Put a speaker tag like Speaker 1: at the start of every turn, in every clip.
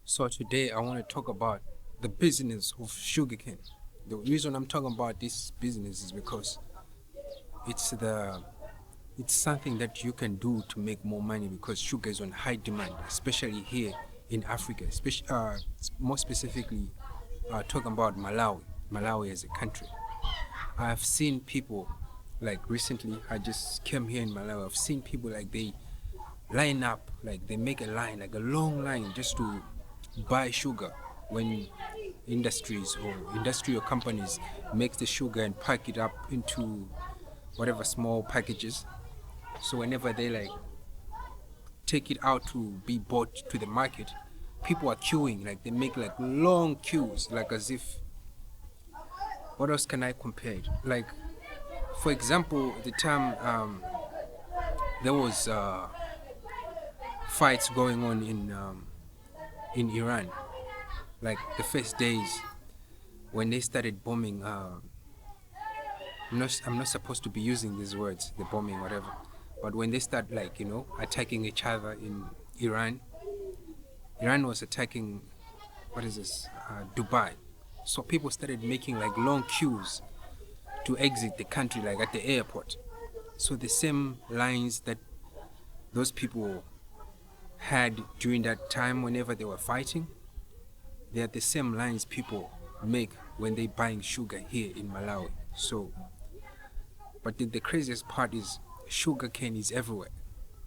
Speaker 1: So today I want to talk about the business of sugarcane. The reason I'm talking about this business is because it's the it's something that you can do to make more money because sugar is on high demand, especially here in Africa, more specifically talking about Malawi as a country. I have seen people like recently. I just came here in Malawi. I've seen people like they line up, like they make a line, like a long line, just to buy sugar when industries or industrial companies make the sugar and pack it up into whatever small packages. So whenever they like take it out to be bought to the market, people are queuing, like they make like long queues, like as if, what else can I compare it? Like, for example, the time there was fights going on in Iran, like the first days when they started bombing. I'm not supposed to be using these words, the bombing, whatever. But when they start like attacking each other in Iran, Iran was attacking, what is this, Dubai. So people started making like long queues to exit the country, like at the airport. So the same lines that those people had during that time whenever they were fighting, they are the same lines people make when they buying sugar here in Malawi. So, but the craziest part is sugar cane is everywhere.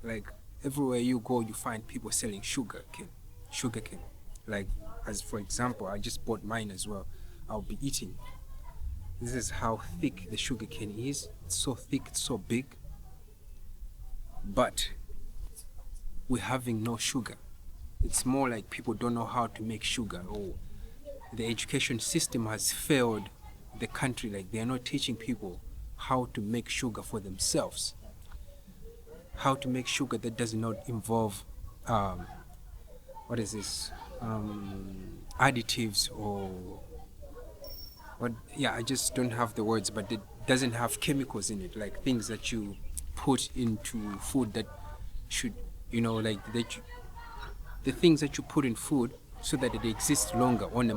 Speaker 1: Like everywhere you go, you find people selling sugar cane. Sugar cane. Like, as for example, I just bought mine as well. I'll be eating. This is how thick the sugar cane is. It's so thick, it's so big. But we're having no sugar. It's more like people don't know how to make sugar, or the education system has failed the country. Like they are not teaching people how to make sugar for themselves. How to make sugar that does not involve what is this? Additives or what? Yeah, I just don't have the words, but it doesn't have chemicals in it, like things that you put into food that should, like the things that you put in food so that it exists longer on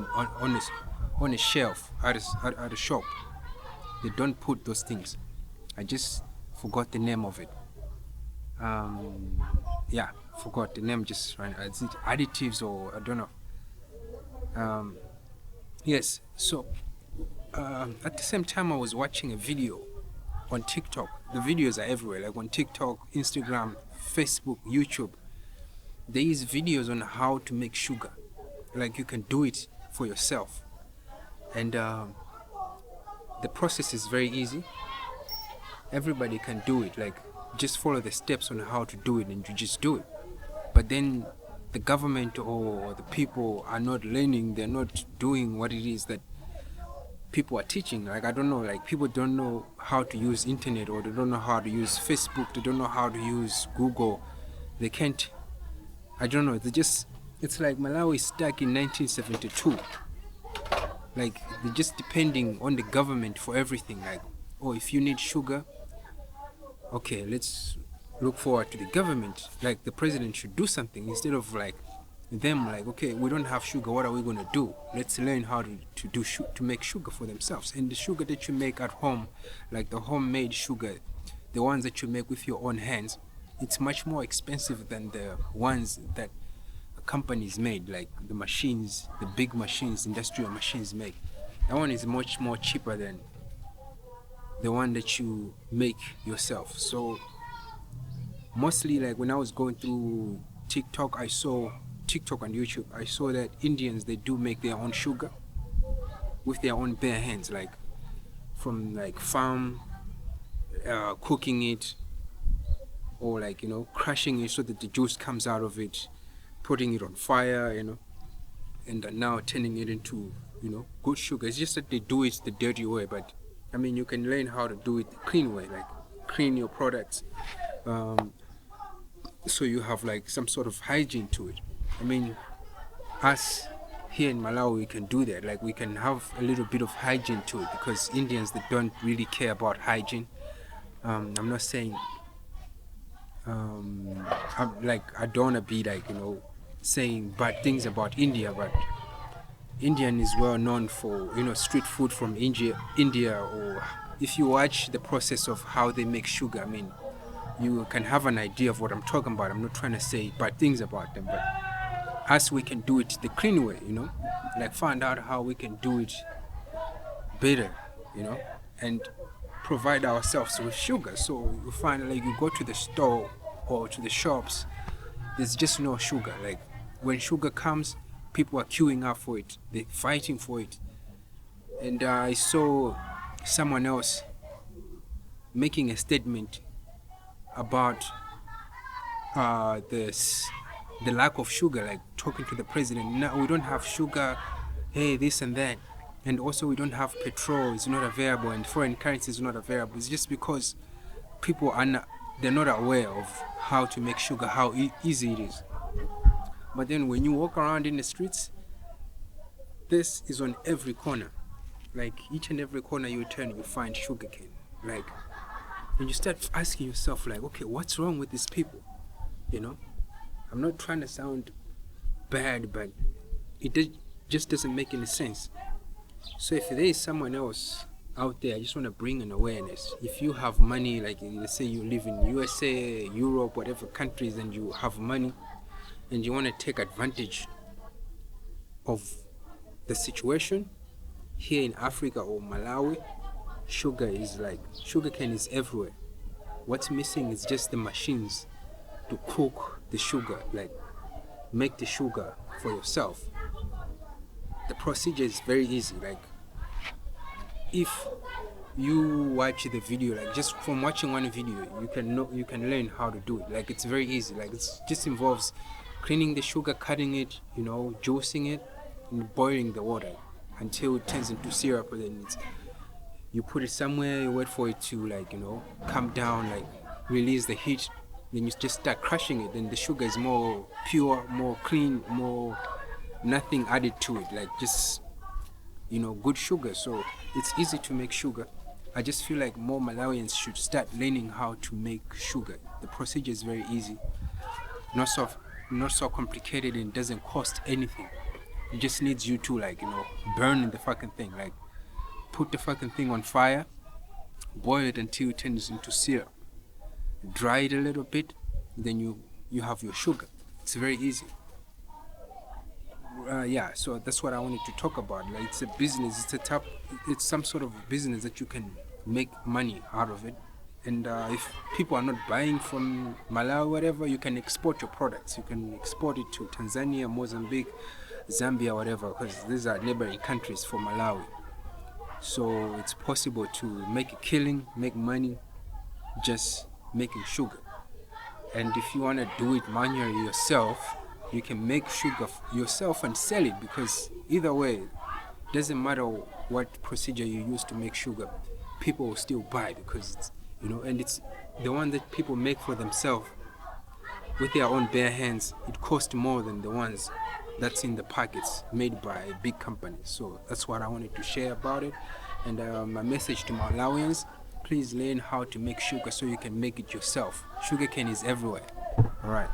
Speaker 1: a shelf at a shop. They don't put those things. I just forgot the name of it. Yeah, forgot the name. Just right. Is it additives or I don't know? Yes. So at the same time, I was watching a video on TikTok. The videos are everywhere, like on TikTok, Instagram, Facebook, YouTube. There is videos on how to make sugar. Like you can do it for yourself, and the process is very easy. Everybody can do it. Like just follow the steps on how to do it, and you just do it. But then the government or the people are not learning. They're not doing what it is that people are teaching. Like I don't know, like people don't know how to use internet, or they don't know how to use Facebook, they don't know how to use Google. They can't, I don't know, it's like Malawi is stuck in 1972. Like they're just depending on the government for everything. Like, oh, if you need sugar, okay, let's look forward to the government. Like the president should do something instead of like them, like, okay, we don't have sugar, what are we going to do? Let's learn how to make sugar for themselves. And the sugar that you make at home, like the homemade sugar, the ones that you make with your own hands, it's much more expensive than the ones that companies made, like the machines, the big machines, industrial machines make. That one is much more cheaper than the one that you make yourself. So mostly, like when I was going through TikTok and YouTube, I saw that Indians, they do make their own sugar with their own bare hands, like from like farm, cooking it, or like crushing it so that the juice comes out of it, putting it on fire, and now turning it into good sugar. It's just that they do it the dirty way, but I mean you can learn how to do it the clean way, like clean your products, so you have like some sort of hygiene to it. I mean, us here in Malawi, we can do that. Like we can have a little bit of hygiene to it, because Indians, they don't really care about hygiene. I'm not saying I don't want to be like saying bad things about India, but Indian is well known for, street food from India. Or if you watch the process of how they make sugar, I mean, you can have an idea of what I'm talking about. I'm not trying to say bad things about them, but us, we can do it the clean way, like find out how we can do it better, and provide ourselves with sugar. So you find, like, you go to the store or to the shops, there's just no sugar. Like, when sugar comes, people are queuing up for it, they're fighting for it. And I saw someone else making a statement about the lack of sugar, like talking to the president. No, we don't have sugar, hey, this and that. And also we don't have petrol, it's not available, and foreign currency is not available. It's just because people they're not aware of how to make sugar, how easy it is. But then when you walk around in the streets, this is on every corner. Like, each and every corner you turn, you find sugarcane. Like, and you start asking yourself, like, okay, what's wrong with these people? I'm not trying to sound bad, but it just doesn't make any sense. So if there is someone else out there, I just want to bring an awareness. If you have money, like, let's say you live in USA, Europe, whatever countries, and you have money and you want to take advantage of the situation here in Africa or Malawi, sugarcane is everywhere. What's missing is just the machines to cook the sugar, like make the sugar for yourself. The procedure is very easy. Like, if you watch the video, like, just from watching one video, you can learn how to do it. Like, it's very easy. Like, it just involves cleaning the sugar, cutting it, juicing it, and boiling the water until it turns into syrup. And then you put it somewhere, you wait for it to, like, calm down, like release the heat. Then you just start crushing it. Then the sugar is more pure, more clean, more nothing added to it, like just good sugar. So it's easy to make sugar. I just feel like more Malawians should start learning how to make sugar. The procedure is very easy, not so complicated, and doesn't cost anything. It just needs you to, like, burn the fucking thing, like put the fucking thing on fire, boil it until it turns into syrup, dry it a little bit, then you have your sugar. It's very easy. So that's what I wanted to talk about. Like, it's a business, it's some sort of business that you can make money out of it. And if people are not buying from Malawi, whatever, you can export your products. You can export it to Tanzania, Mozambique, Zambia, whatever, because these are neighboring countries for Malawi. So it's possible to make a killing, make money, just making sugar. And if you want to do it manually yourself, you can make sugar yourself and sell it, because either way, doesn't matter what procedure you use to make sugar, people will still buy, because it's, and it's the one that people make for themselves with their own bare hands. It costs more than the ones that's in the packets made by big companies. So that's what I wanted to share about it. And my message to Malawians: please learn how to make sugar so you can make it yourself. Sugarcane is everywhere. All right.